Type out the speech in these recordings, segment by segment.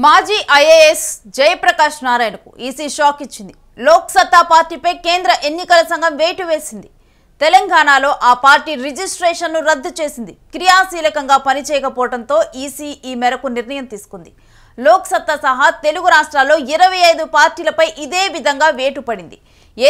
మాజీ ఐఏఎస్ జయప్రకాష్ నారాయణకు EC shock ఇచ్చింది. లోక్ సత్తా పార్టీపై కేంద్ర ఎన్నికల సంఘం వేటు వేసింది. తెలంగాణలో ఆ పార్టీ రిజిస్ట్రేషన్ను రద్దు చేసింది. క్రియాశీలకంగా పనిచేయకపోవడంతో ఈసీ ఈ మేరకు నిర్ణయం తీసుకుంది. లోక్ సత్తా సహా తెలుగు రాష్ట్రాల్లో 25 పార్టీలపై ఇదే విధంగా వేటు పడింది.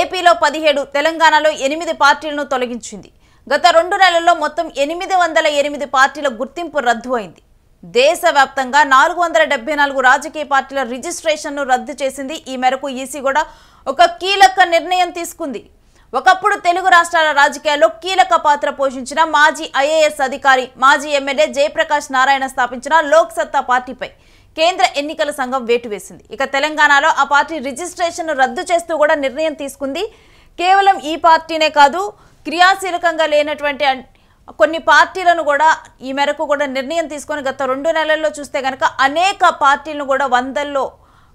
ఏపీలో 17, తెలంగాణలో 8 పార్టీలను తొలగించింది. గత 2 నెలల్లో మొత్తం 808 పార్టీల గుర్తింపు రద్దు అయింది. దేశవ్యాప్తంగా 474 రాజకీయ పార్టీల రిజిస్ట్రేషన్ను రద్దు చేసింది. ఈ మేరకు ఈసీ కూడా ఒక కీలక నిర్ణయం తీసుకుంది. ఒకప్పుడు తెలుగు రాష్ట్రాల రాజకీయాల్లో కీలక పాత్ర పోషించిన మాజీ ఐఏఎస్ అధికారి, మాజీ ఎమ్మెల్యే జయప్రకాష్ నారాయణ స్థాపించిన లోక్ సత్తా పార్టీపై కేంద్ర ఎన్నికల సంఘం వేటు వేసింది. ఇక తెలంగాణలో ఆ పార్టీ రిజిస్ట్రేషన్ రద్దు చేస్తూ కూడా నిర్ణయం తీసుకుంది. కేవలం ఈ పార్టీనే కాదు, క్రియాశీలకంగా లేనటువంటి కొన్ని పార్టీలను కూడా ఈ మేరకు కూడా నిర్ణయం తీసుకొని గత 2 నెలల్లో చూస్తే కనుక అనేక పార్టీలను కూడా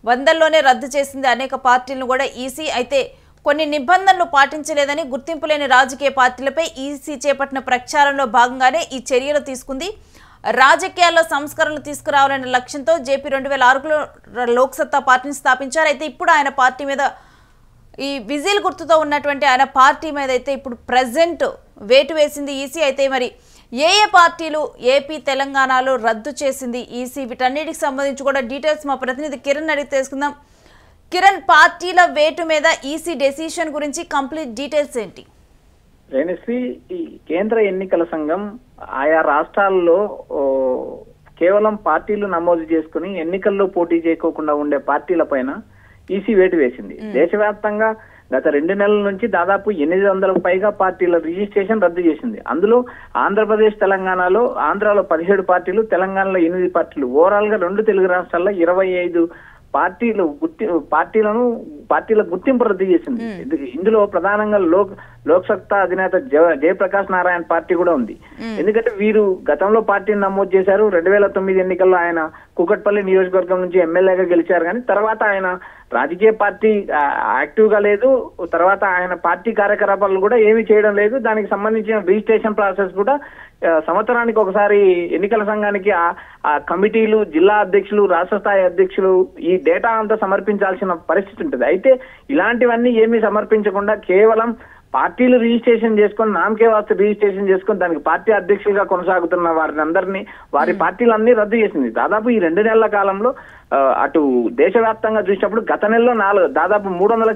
వందల్లోనే రద్దు చేసింది. అనేక పార్టీలను కూడా ఈసీ అయితే కొన్ని నిబంధనలు పాటించలేదని గుర్తింపు లేని రాజకీయ పార్టీలపై ఈసీ చేపట్టిన ప్రచారంలో భాగంగానే ఈ చర్యలు తీసుకుంది. రాజకీయాల్లో సంస్కరణలు తీసుకురావాలనే లక్ష్యంతో జేపీ 2006లో లోక్ సత్తా పార్టీని స్థాపించారు. అయితే ఇప్పుడు ఆయన పార్టీ మీద ఈ విజిల్ గుర్తుతో ఉన్నటువంటి ఆయన పార్టీ మీద అయితే ఇప్పుడు ప్రెజెంట్ వేటు వేసింది ఈసీ. అయితే మరి ఏ పార్టీలు ఏపీ, తెలంగాణలో రద్దు చేసింది ఈసీ, వీటన్నిటికి సంబంధించి కూడా డీటెయిల్స్ మా ప్రతినిధి కిరణ్ అడిగి తెలుసుకుందాం. కిరణ్, పార్టీల వేటు మీద ఈసీ డెసిషన్ గురించి కంప్లీట్ డీటెయిల్స్ ఏంటి? రేణుశ్రీ, ఈ కేంద్ర ఎన్నికల సంఘం ఆయా రాష్ట్రాల్లో కేవలం పార్టీలు నమోదు చేసుకుని ఎన్నికల్లో పోటీ చేయకోకుండా ఉండే పార్టీల పైన ఈసీ వేటు వేసింది. దేశవ్యాప్తంగా గత 2 నెలల నుంచి దాదాపు 800కు పైగా పార్టీల రిజిస్ట్రేషన్ రద్దు చేసింది. అందులో ఆంధ్రప్రదేశ్, తెలంగాణలో ఆంధ్రాలో 17 పార్టీలు, తెలంగాణలో 8 పార్టీలు, ఓవరాల్ గా 2 తెలుగు రాష్ట్రాల్లో 25 పార్టీల గుర్తింపు రద్దు చేసింది. ఇందులో ప్రధానంగా లోక్ సత్తా అధినేత జయప్రకాష్ నారాయణ పార్టీ కూడా ఉంది. ఎందుకంటే వీరు గతంలో పార్టీని నమోదు చేశారు. 2009 ఎన్నికల్లో ఆయన కూకట్పల్లి నియోజకవర్గం నుంచి ఎమ్మెల్యేగా గెలిచారు. కానీ తర్వాత ఆయన రాజకీయ పార్టీ యాక్టివ్ గా లేదు. తర్వాత ఆయన పార్టీ కార్యకలాపాలు కూడా ఏమీ చేయడం లేదు. దానికి సంబంధించిన రిజిస్ట్రేషన్ ప్రాసెస్ కూడా సంవత్సరానికి ఒకసారి ఎన్నికల సంఘానికి ఆ కమిటీలు, జిల్లా అధ్యక్షులు, రాష్ట్ర స్థాయి అధ్యక్షులు ఈ డేటా అంతా సమర్పించాల్సిన పరిస్థితి ఉంటుంది. అయితే ఇలాంటివన్నీ ఏమీ సమర్పించకుండా కేవలం పార్టీలు రిజిస్ట్రేషన్ చేసుకొని, నామకే వాస్తు రిజిస్ట్రేషన్ చేసుకొని దానికి పార్టీ అధ్యక్షులుగా కొనసాగుతున్న వారిని అందరినీ, వారి పార్టీలన్నీ రద్దు చేసింది. దాదాపు ఈ 2 నెలల కాలంలో అటు దేశవ్యాప్తంగా చూసినప్పుడు గత నెలలో దాదాపు 300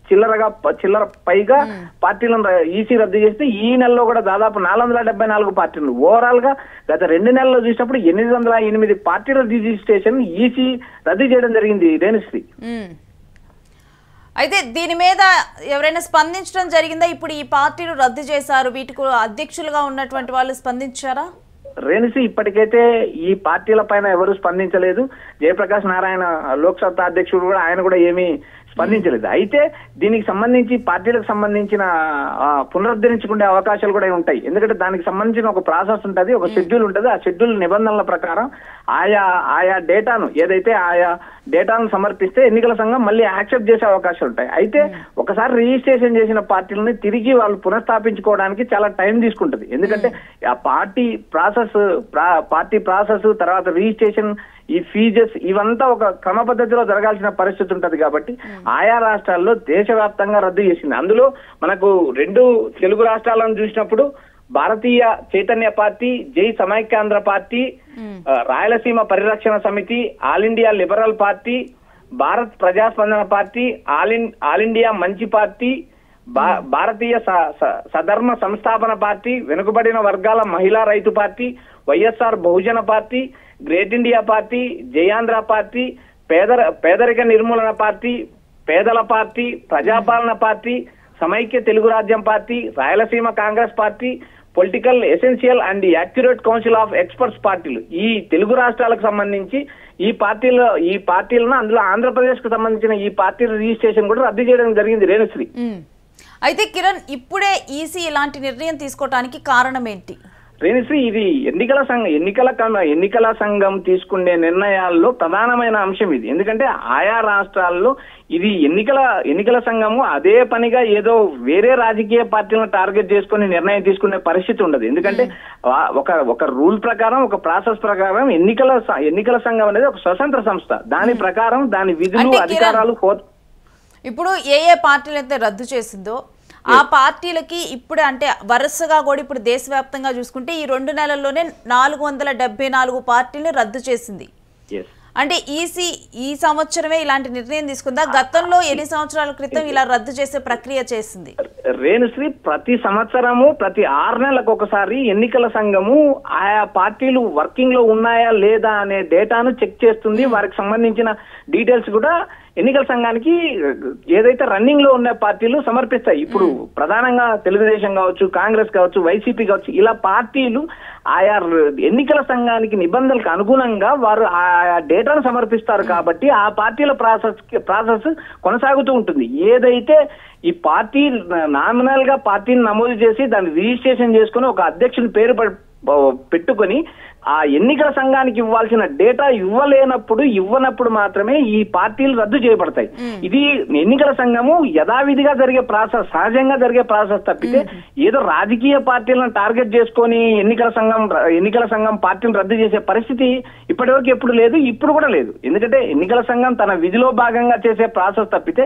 చిల్లర పైగా పార్టీలను ఈసీ రద్దు చేస్తే ఈ నెలలో కూడా దాదాపు 474 పార్టీలు. ఓవరాల్ గా గత 2 నెలల్లో చూసినప్పుడు 808 పార్టీల రిజిస్ట్రేషన్ ఈసీ రద్దు చేయడం జరిగింది. రేణుశ్రీ, అయితే దీని మీద ఎవరైనా స్పందించడం జరిగిందా? ఇప్పుడు ఈ పార్టీలు రద్దు చేశారు, వీటికి అధ్యక్షులుగా ఉన్నటువంటి వాళ్ళు స్పందించారా? రేణుశ్రీ, ఇప్పటికైతే ఈ పార్టీల పైన ఎవరు స్పందించలేదు. జయప్రకాష్ నారాయణ లోక్ సత్తా అధ్యక్షుడు కూడా ఆయన కూడా ఏమీ స్పందించలేదు. అయితే దీనికి సంబంధించి పార్టీలకు సంబంధించిన పునరుద్ధరించుకునే అవకాశాలు కూడా ఉంటాయి. ఎందుకంటే దానికి సంబంధించిన ఒక ప్రాసెస్ ఉంటుంది, ఒక షెడ్యూల్ ఉంటుంది. ఆ షెడ్యూల్ నిబంధనల ప్రకారం ఆయా డేటాను ఆయా డేటాను సమర్పిస్తే ఎన్నికల సంఘం మళ్ళీ యాక్సెప్ట్ చేసే అవకాశాలు ఉంటాయి. అయితే ఒకసారి రిజిస్ట్రేషన్ చేసిన పార్టీలని తిరిగి వాళ్ళు పునఃస్థాపించుకోవడానికి చాలా టైం తీసుకుంటుంది. ఎందుకంటే ఆ పార్టీ ప్రాసెస్ తర్వాత రిజిస్ట్రేషన్, ఈ ఫీజెస్ ఇవంతా ఒక క్రమ పద్ధతిలో జరగాల్సిన పరిస్థితి ఉంటది. కాబట్టి ఆయా రాష్ట్రాల్లో దేశవ్యాప్తంగా రద్దు చేసింది. అందులో మనకు 2 తెలుగు రాష్ట్రాలను చూసినప్పుడు భారతీయ చైతన్య పార్టీ, జై Samaikyandhra party, Rayalaseema Parirakshana Samiti, all India liberal party, Bharat Prajaspandana party, all India Manchi party, Bharatiya Sadharma Sansthapana party, Venukabadina Vargala Mahila Raithu party, YSR Bahujan party, great India party, Jayandhra party, Pedarika Nirmoolana party, పేదల పార్టీ, ప్రజాపాలన పార్టీ, సమైక్య తెలుగు రాజ్యం party, Rayalaseema Congress party, political essential and accurate council of experts పార్టీలు, ఈ తెలుగు రాష్ట్రాలకు సంబంధించి ఈ పార్టీలను అందులో ఆంధ్రప్రదేశ్ కు సంబంధించిన ఈ పార్టీల రిజిస్ట్రేషన్ కూడా రద్దు చేయడం జరిగింది. రేణుశ్రీ, అయితే కిరణ్, ఇప్పుడే ఈసీ ఇలాంటి నిర్ణయం తీసుకోవడానికి కారణం ఏంటి? శ్రేణిశ్రీ, ఇది ఎన్నికల సంఘం తీసుకునే నిర్ణయాల్లో ప్రధానమైన అంశం ఇది. ఎందుకంటే ఆయా రాష్ట్రాల్లో ఇది ఎన్నికల సంఘము అదే పనిగా ఏదో వేరే రాజకీయ పార్టీలను టార్గెట్ చేసుకుని నిర్ణయం తీసుకునే పరిస్థితి ఉండదు. ఎందుకంటే ఒక రూల్ ప్రకారం, ఒక ప్రాసెస్ ప్రకారం ఎన్నికల సంఘం అనేది ఒక స్వతంత్ర సంస్థ. దాని ప్రకారం దాని విధులు, అధికారాలు ఇప్పుడు ఏ పార్టీలు అయితే రద్దు చేసిందో ఆ పార్టీలకి ఇప్పుడు అంటే వరుసగా కూడా ఇప్పుడు దేశవ్యాప్తంగా చూసుకుంటే ఈ 2 నెలల్లోనే 474 పార్టీలని రద్దు చేసింది. అంటే ఈసీ ఈ సంవత్సరమే ఇలాంటి నిర్ణయం తీసుకుందా? గతంలో ఎన్ని సంవత్సరాల క్రితం ఇలా రద్దు చేసే ప్రక్రియ చేసింది? రేణుశ్రీ, ప్రతి సంవత్సరము ప్రతి 6 నెలలకు ఒకసారి ఎన్నికల సంఘము ఆయా పార్టీలు వర్కింగ్ లో ఉన్నాయా లేదా అనే డేటాను చెక్ చేస్తుంది. వారికి సంబంధించిన డీటెయిల్స్ కూడా ఎన్నికల సంఘానికి ఏదైతే రన్నింగ్ లో ఉన్న పార్టీలు సమర్పిస్తాయి. ఇప్పుడు ప్రధానంగా తెలుగుదేశం కావచ్చు, కాంగ్రెస్ కావచ్చు, వైసీపీ కావచ్చు, ఇలా పార్టీలు ఆయా ఎన్నికల సంఘానికి నిబంధనలకు అనుగుణంగా వారు ఆయా డేటాను సమర్పిస్తారు. కాబట్టి ఆ పార్టీల ప్రాసెస్ కొనసాగుతూ ఉంటుంది. ఏదైతే ఈ పార్టీ నామినల్ గా పార్టీని నమోదు చేసి దాన్ని రిజిస్ట్రేషన్ చేసుకుని ఒక అధ్యక్షుని పేరు పెట్టుకొని ఆ ఎన్నికల సంఘానికి ఇవ్వాల్సిన డేటా ఇవ్వనప్పుడు మాత్రమే ఈ పార్టీలు రద్దు చేయబడతాయి. ఇది ఎన్నికల సంఘము యథావిధిగా జరిగే ప్రాసెస్, సహజంగా జరిగే ప్రాసెస్ తప్పితే ఏదో రాజకీయ పార్టీలను టార్గెట్ చేసుకొని ఎన్నికల సంఘం పార్టీలను రద్దు చేసే పరిస్థితి ఇప్పటివరకు ఎప్పుడు లేదు, ఇప్పుడు కూడా లేదు. ఎందుకంటే ఎన్నికల సంఘం తన విధిలో భాగంగా చేసే ప్రాసెస్ తప్పితే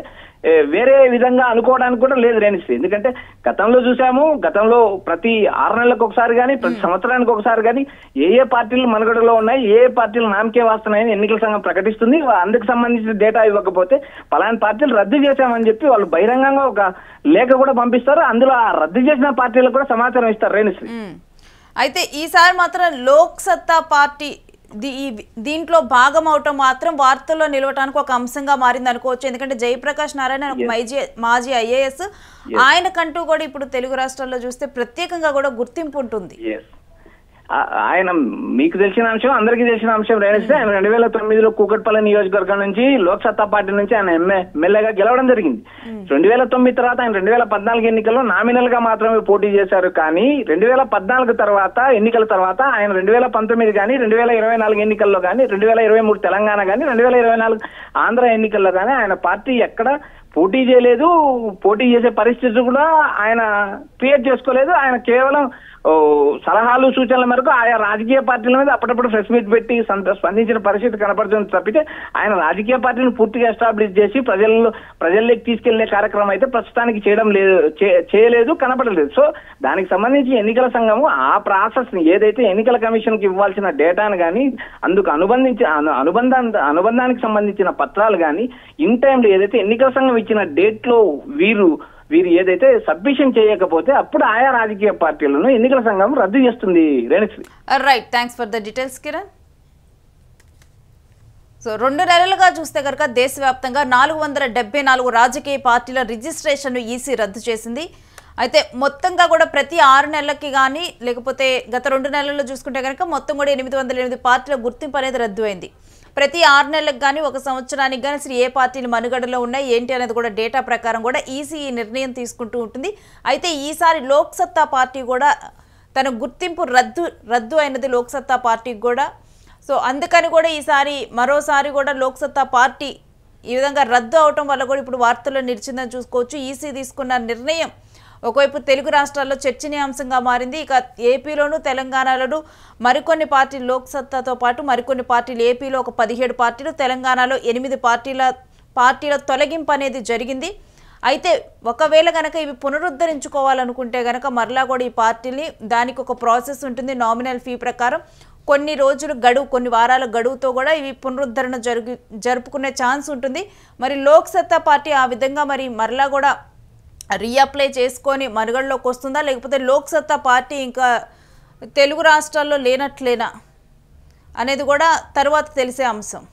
వేరే విధంగా అనుకోవడానికి కూడా లేదు రేణుశ్రీ. ఎందుకంటే గతంలో ప్రతి 6 నెలలకు ఒకసారి కానీ, ప్రతి సంవత్సరానికి ఒకసారి కానీ ఏ పార్టీలు మనుగడలో ఉన్నాయి, ఏ పార్టీలు నామకే వాస్తున్నాయని ఎన్నికల సంఘం ప్రకటిస్తుంది. అందుకు సంబంధించిన డేటా ఇవ్వకపోతే పలానా పార్టీలు రద్దు చేశామని చెప్పి వాళ్ళు బహిరంగంగా ఒక లేఖ కూడా పంపిస్తారు. అందులో ఆ రద్దు చేసిన పార్టీలకు కూడా సమాచారం ఇస్తారు రేణుశ్రీ. అయితే ఈసారి మాత్రం లోక్ సత్తా పార్టీ దీంట్లో భాగం అవటం మాత్రం వార్తల్లో నిలవటానికి ఒక అంశంగా మారింది అనుకోవచ్చు. ఎందుకంటే జయప్రకాష్ నారాయణ ఒక మాజీ ఐఏఎస్, ఆయనకంటూ కూడా ఇప్పుడు తెలుగు రాష్ట్రాల్లో చూస్తే ప్రత్యేకంగా కూడా గుర్తింపు ఉంటుంది. ఆయన మీకు తెలిసిన అంశం, అందరికీ తెలిసిన అంశం రేణుశ్రీ. ఆయన 2009లో కూకట్పల్లి నియోజకవర్గం నుంచి లోక్ సత్తా పార్టీ నుంచి ఆయన ఎమ్మెల్యేగా గెలవడం జరిగింది. 2009 తర్వాత ఆయన 2014 ఎన్నికల్లో నామినల్ గా మాత్రమే పోటీ చేశారు. కానీ 2014 ఎన్నికల తర్వాత ఆయన 2019 కానీ, 2024 ఎన్నికల్లో కానీ, 2023 తెలంగాణ కానీ, 2024 ఆంధ్ర ఎన్నికల్లో కానీ ఆయన పార్టీ ఎక్కడ పోటీ చేయలేదు. పోటీ చేసే పరిస్థితి కూడా ఆయన క్రియేట్ చేసుకోలేదు. ఆయన కేవలం సలహాలు, సూచనల మేరకు ఆయా రాజకీయ పార్టీల మీద అప్పుడప్పుడు ప్రెస్ మీట్ పెట్టి స్పందించిన పరిస్థితి కనపడుతుంది తప్పితే ఆయన రాజకీయ పార్టీని పూర్తిగా ఎస్టాబ్లిష్ చేసి ప్రజల్లోకి తీసుకెళ్లే కార్యక్రమం అయితే ప్రస్తుతానికి చేయలేదు, కనపడలేదు. సో దానికి సంబంధించి ఎన్నికల సంఘము ఆ ప్రాసెస్ ని ఏదైతే ఎన్నికల కమిషన్ కి ఇవ్వాల్సిన డేటాను కానీ, అందుకు అనుబంధానికి సంబంధించిన పత్రాలు కానీ ఇన్ టైంలో ఏదైతే ఎన్నికల సంఘం ఇచ్చిన డేట్ లో వీరు ఏదైతే సబ్మిషన్ చేయకపోతే అప్పుడు ఆయా రాజకీయ పార్టీలను ఎన్నికల సంఘం రద్దు చేస్తుంది Renusri. Right, thanks for the details Kiran. So 2 నెలలుగా చూస్తే కనుక దేశవ్యాప్తంగా 474 రాజకీయ పార్టీల రిజిస్ట్రేషన్ ఈసీ రద్దు చేసింది. అయితే మొత్తంగా కూడా ప్రతి 6 నెలలకి కానీ, లేకపోతే గత 2 నెలల్లో చూసుకుంటే కనుక మొత్తం కూడా 808 పార్టీల గుర్తింపు అనేది రద్దు అయింది. ప్రతి 6 నెలలకు కానీ, 1 సంవత్సరానికి కానీ అసలు ఏ పార్టీలు మనుగడలో ఉన్నాయి ఏంటి అనేది కూడా డేటా ప్రకారం కూడా ఈసీ నిర్ణయం తీసుకుంటూ ఉంటుంది. అయితే ఈసారి లోక్ సత్తా పార్టీ కూడా తన గుర్తింపు రద్దు అయినది లోక్ సత్తా పార్టీకి కూడా. సో అందుకని కూడా మరోసారి కూడా లోక్ సత్తా పార్టీ ఈ విధంగా రద్దు అవటం వల్ల కూడా ఇప్పుడు వార్తల్లో నిలిచిందని చూసుకోవచ్చు. ఈసీ తీసుకున్న నిర్ణయం ఒకవైపు తెలుగు రాష్ట్రాల్లో చర్చనీయాంశంగా మారింది. ఇక ఏపీలోను, తెలంగాణలోను మరికొన్ని పార్టీలు లోక్ సత్తాతో పాటు మరికొన్ని పార్టీలు, ఏపీలో ఒక 17 పార్టీలు, తెలంగాణలో 8 పార్టీల తొలగింపు అనేది జరిగింది. అయితే ఒకవేళ కనుక ఇవి పునరుద్ధరించుకోవాలనుకుంటే కనుక మరలా కూడా ఈ పార్టీని దానికి ఒక ప్రాసెస్ ఉంటుంది. నామినల్ ఫీ ప్రకారం కొన్ని రోజులు గడువు, కొన్ని వారాల గడువుతో కూడా ఇవి పునరుద్ధరణ జరుపుకునే ఛాన్స్ ఉంటుంది. మరి లోక్ సత్తా పార్టీ ఆ విధంగా మరి మరలా కూడా రీఅప్లై చేసుకొని మనుగడలోకి వస్తుందా, లేకపోతే లోక్ సత్తా పార్టీ ఇంకా తెలుగు రాష్ట్రాల్లో లేనట్లేనా అనేది కూడా తర్వాత తెలిసే అంశం.